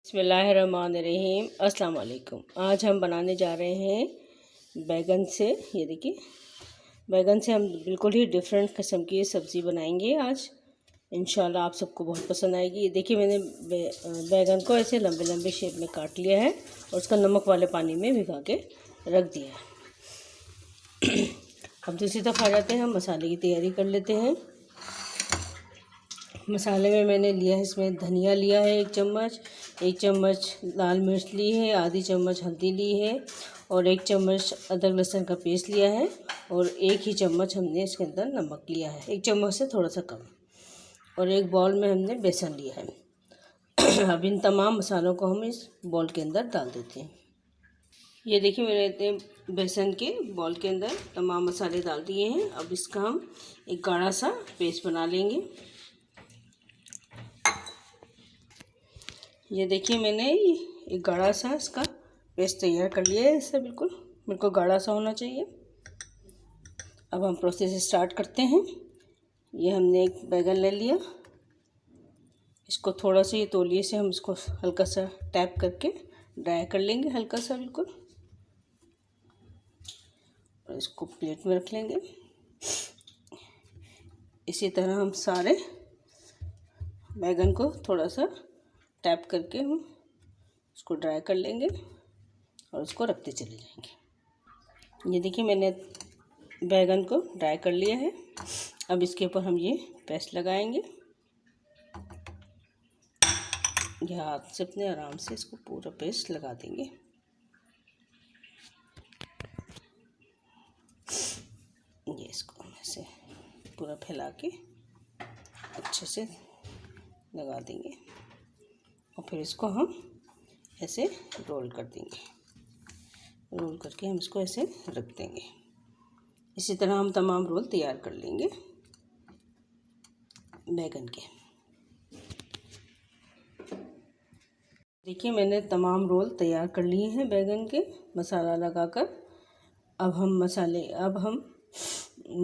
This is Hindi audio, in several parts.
बिस्मिल्लाहिर्रहमानिर्रहीम। अस्सलाम वालेकुम। आज हम बनाने जा रहे हैं बैगन से। ये देखिए, बैगन से हम बिल्कुल ही डिफरेंट किस्म की सब्ज़ी बनाएंगे आज। इंशाल्लाह आप सबको बहुत पसंद आएगी। ये देखिए, मैंने बैगन को ऐसे लंबे लंबे शेप में काट लिया है और उसका नमक वाले पानी में भिगा के रख दिया है। अब दूसरी तरफ आ जाते हैं, हम मसाले की तैयारी कर लेते हैं। मसाले में मैंने लिया है, इसमें धनिया लिया है 1 चम्मच लाल मिर्च ली है, आधी चम्मच हल्दी ली है और 1 चम्मच अदरक लहसुन का पेस्ट लिया है और 1 ही चम्मच हमने इसके अंदर नमक लिया है, 1 चम्मच से थोड़ा सा कम, और एक बाउल में हमने बेसन लिया है। अब इन तमाम मसालों को हम इस बाउल के अंदर डाल देते हैं। ये देखिए, मैंने इतने बेसन के बाउल के अंदर तमाम मसाले डाल दिए हैं। अब इसका हम एक गाढ़ा सा पेस्ट बना लेंगे। ये देखिए, मैंने एक गाढ़ा सा इसका पेस्ट तैयार कर लिया है। इससे बिल्कुल गाढ़ा सा होना चाहिए। अब हम प्रोसेस स्टार्ट करते हैं। ये हमने एक बैगन ले लिया, इसको थोड़ा सा ये तौलिए से हम इसको हल्का सा टैप करके ड्राई कर लेंगे, हल्का सा बिल्कुल, और इसको प्लेट में रख लेंगे। इसी तरह हम सारे बैगन को थोड़ा सा टैप करके हम उसको ड्राई कर लेंगे और उसको रखते चले जाएंगे। ये देखिए, मैंने बैगन को ड्राई कर लिया है। अब इसके ऊपर हम ये पेस्ट लगाएंगे। ये हाथ से अपने आराम से इसको पूरा पेस्ट लगा देंगे। ये इसको ऐसे पूरा फैला के अच्छे से लगा देंगे और फिर इसको हम ऐसे रोल कर देंगे। रोल करके हम इसको ऐसे रख देंगे। इसी तरह हम तमाम रोल तैयार कर लेंगे बैगन के। देखिए, मैंने तमाम रोल तैयार कर लिए हैं बैगन के मसाला लगाकर। अब हम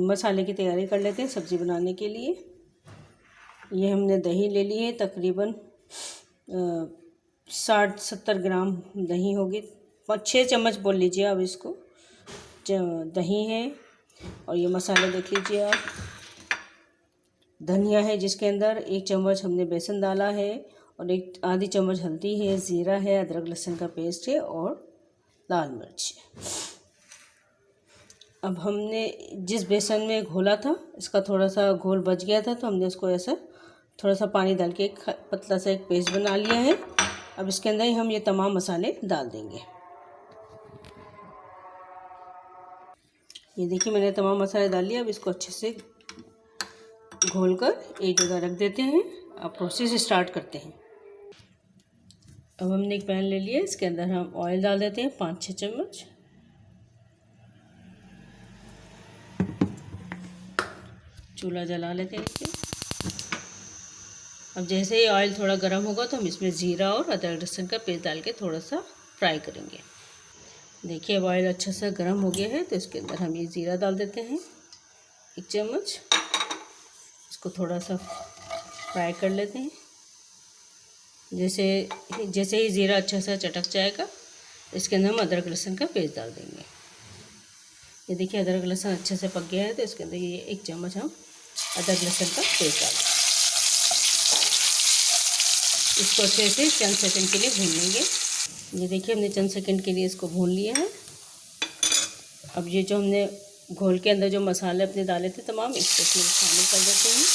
मसाले की तैयारी कर लेते हैं सब्ज़ी बनाने के लिए। ये हमने दही ले ली है, तकरीबन 60-70 ग्राम दही होगी, 6 चम्मच बोल लीजिए अब इसको। दही है और ये मसाले देख लीजिए आप। धनिया है जिसके अंदर 1 चम्मच हमने बेसन डाला है और आधी चम्मच हल्दी है, ज़ीरा है, अदरक लहसुन का पेस्ट है और लाल मिर्च है। अब हमने जिस बेसन में घोला था, इसका थोड़ा सा घोल बच गया था, तो हमने इसको ऐसा थोड़ा सा पानी डाल के एक पतला सा एक पेस्ट बना लिया है। अब इसके अंदर ही हम ये तमाम मसाले डाल देंगे। ये देखिए, मैंने तमाम मसाले डाल लिए। अब इसको अच्छे से घोलकर एक जगह रख देते हैं। अब प्रोसेस स्टार्ट करते हैं। अब हमने एक पैन ले लिया, इसके अंदर हम ऑयल डाल देते हैं 5-6 चम्मच। चूल्हा जला लेते हैं इसके। अब जैसे ही ऑयल थोड़ा गर्म होगा तो हम इसमें ज़ीरा और अदरक लहसुन का पेस्ट डाल के थोड़ा सा फ्राई करेंगे। देखिए, अब ऑयल अच्छा सा गर्म हो गया है, तो इसके अंदर हम ये ज़ीरा डाल देते हैं 1 चम्मच। इसको थोड़ा सा फ्राई कर लेते हैं। जैसे ही ज़ीरा अच्छा सा चटक जाएगा, इसके अंदर हम अदरक लहसुन का पेस्ट डाल देंगे। ये देखिए, अदरक लहसुन अच्छे से पक गया है, तो इसके अंदर ये 1 चम्मच हम अदरक लहसुन का पेस्ट डाल देंगे। इसको अच्छे से चंद सेकंड के लिए भून लेंगे। ये देखिए, हमने चंद सेकंड के लिए इसको भून लिया है। अब ये जो हमने घोल के अंदर जो मसाले अपने डाले थे तमाम, इसको इसमें शामिल कर देते हैं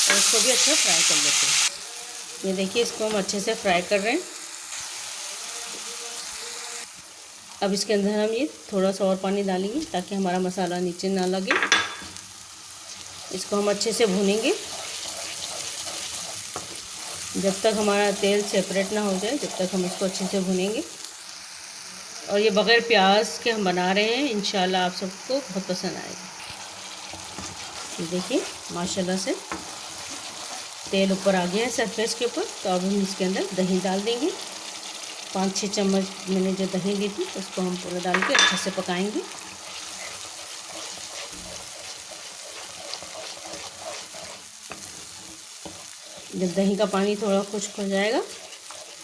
और इसको भी अच्छे फ्राई कर लेते हैं। ये देखिए, इसको हम अच्छे से फ्राई कर रहे हैं। अब इसके अंदर हम ये थोड़ा सा और पानी डालेंगे ताकि हमारा मसाला नीचे ना लगे। इसको हम अच्छे से भूनेंगे जब तक हमारा तेल सेपरेट ना हो जाए, जब तक हम इसको अच्छे से भुनेंगे। और ये बग़ैर प्याज के हम बना रहे हैं। इंशाल्लाह आप सबको बहुत पसंद आएगा। ये देखिए, माशाल्लाह से तेल ऊपर आ गया है सरफेस के ऊपर। तो अब हम इसके अंदर दही डाल देंगे। 5-6 चम्मच मैंने जो दही ली थी उसको हम पूरा डाल के अच्छे से पकाएंगे। जब दही का पानी थोड़ा खुश्क हो जाएगा,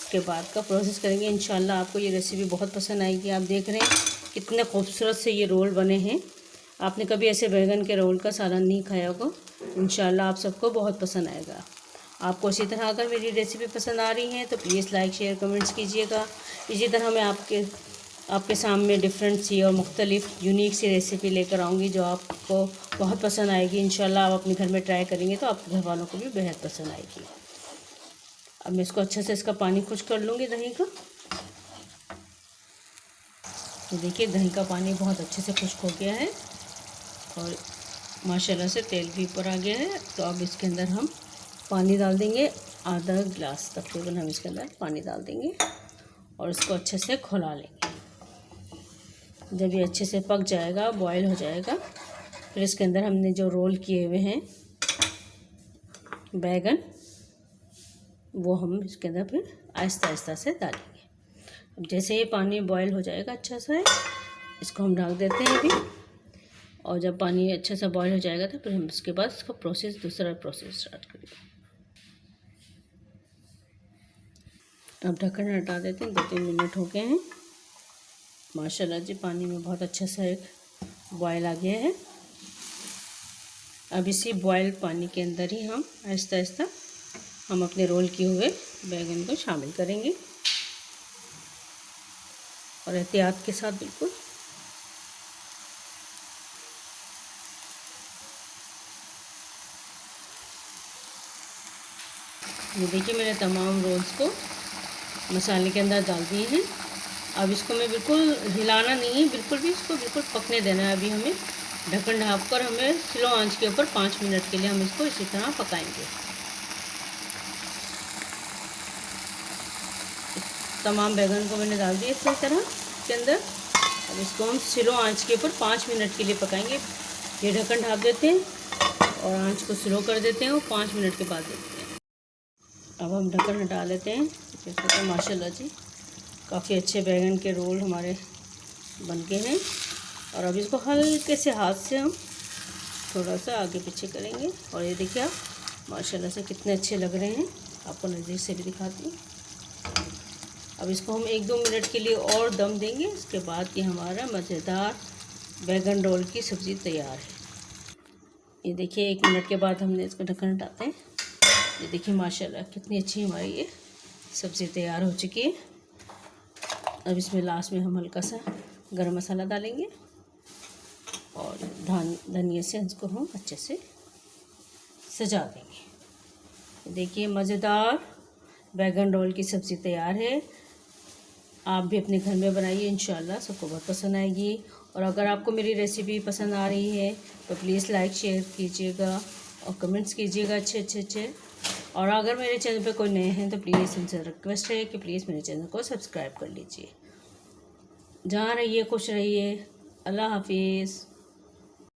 उसके बाद का प्रोसेस करेंगे। इंशाल्लाह आपको ये रेसिपी बहुत पसंद आएगी। आप देख रहे हैं कितने खूबसूरत से ये रोल बने हैं। आपने कभी ऐसे बैगन के रोल का सालन नहीं खाया होगा। इंशाल्लाह आप सबको बहुत पसंद आएगा। आपको इसी तरह अगर मेरी रेसिपी पसंद आ रही है तो प्लीज़ लाइक शेयर कमेंट्स कीजिएगा। इसी तरह मैं आपके सामने डिफरेंट सी और मुख्तलिफ यूनिक सी रेसिपी लेकर आऊँगी जो आपको बहुत पसंद आएगी। इंशाल्लाह आप अपने घर में ट्राई करेंगे तो आपके घर वालों को भी बेहद पसंद आएगी। अब मैं इसको अच्छे से इसका पानी खुश्क कर लूँगी दही का। तो देखिए दही का पानी बहुत अच्छे से खुश्क हो गया है और माशाल्लाह से तेल भी ऊपर आ गया है। तो अब इसके अंदर हम पानी डाल देंगे, आधा गिलास तकरीबन हम इसके अंदर पानी डाल देंगे और इसको अच्छे से खौला लेंगे। जब ये अच्छे से पक जाएगा, बॉयल हो जाएगा, फिर इसके अंदर हमने जो रोल किए हुए हैं बैगन, वो हम इसके अंदर फिर आहिस्ता आहिस्ता से डालेंगे। अब जैसे ये पानी बॉयल हो जाएगा अच्छा सा, इसको हम ढक देते हैं अभी। और जब पानी अच्छा सा बॉयल हो जाएगा तो फिर हम उसके बाद इसका दूसरा प्रोसेस स्टार्ट करेंगे। अब ढक्कन हटा देते हैं। 2-3 मिनट हो गए हैं। माशाल्लाह जी पानी में बहुत अच्छा सा एक बॉयल आ गया है। अब इसी बॉयल पानी के अंदर ही हम आहिस्ता आहिस्ता हम अपने रोल किए हुए बैगन को शामिल करेंगे और एहतियात के साथ बिल्कुल। ये देखिए मैंने तमाम रोल्स को मसाले के अंदर डाल दिए हैं। अब इसको मैं बिल्कुल हिलाना नहीं है, बिल्कुल भी इसको बिल्कुल पकने देना है। अभी हमें ढक्कन ढाँप कर हमें स्लो आंच के ऊपर 5 मिनट के लिए हम इसको इसी तरह पकाएंगे। तमाम बैगन को मैंने डाल दिया इसी तरह के अंदर। अब इसको हम स्लो आंच के ऊपर 5 मिनट के लिए पकाएंगे। ये ढक्कन ढाँप देते हैं और आंच को स्लो कर देते हैं और 5 मिनट के बाद देखते हैं। अब हम ढक्कन हटा लेते हैं। जैसे कि माशाल्लाह जी काफ़ी अच्छे बैगन के रोल हमारे बन गए हैं। और अब इसको हल्के से हाथ से हम थोड़ा सा आगे पीछे करेंगे और ये देखिए आप माशाल्लाह से कितने अच्छे लग रहे हैं। आपको नज़दीक से भी दिखाती हूँ। अब इसको हम 1-2 मिनट के लिए और दम देंगे। इसके बाद ये हमारा मज़ेदार बैगन रोल की सब्ज़ी तैयार है। ये देखिए 1 मिनट के बाद हमने इसको ढक्कन हटाते हैं। ये देखिए माशाल्लाह कितनी अच्छी हमारी ये सब्ज़ी तैयार हो चुकी है। अब इसमें लास्ट में हम हल्का सा गरम मसाला डालेंगे और धनिया से इसको हम अच्छे से सजा देंगे। देखिए मज़ेदार बैगन रोल की सब्ज़ी तैयार है। आप भी अपने घर में बनाइए, इंशाल्लाह सबको बहुत पसंद आएगी। और अगर आपको मेरी रेसिपी पसंद आ रही है तो प्लीज़ लाइक शेयर कीजिएगा और कमेंट्स कीजिएगा अच्छे। और अगर मेरे चैनल पे कोई नए हैं तो प्लीज़ उनसे रिक्वेस्ट है कि प्लीज़ मेरे चैनल को सब्सक्राइब कर लीजिए। जहाँ रहिए खुश रहिए। अल्लाह हाफिज़।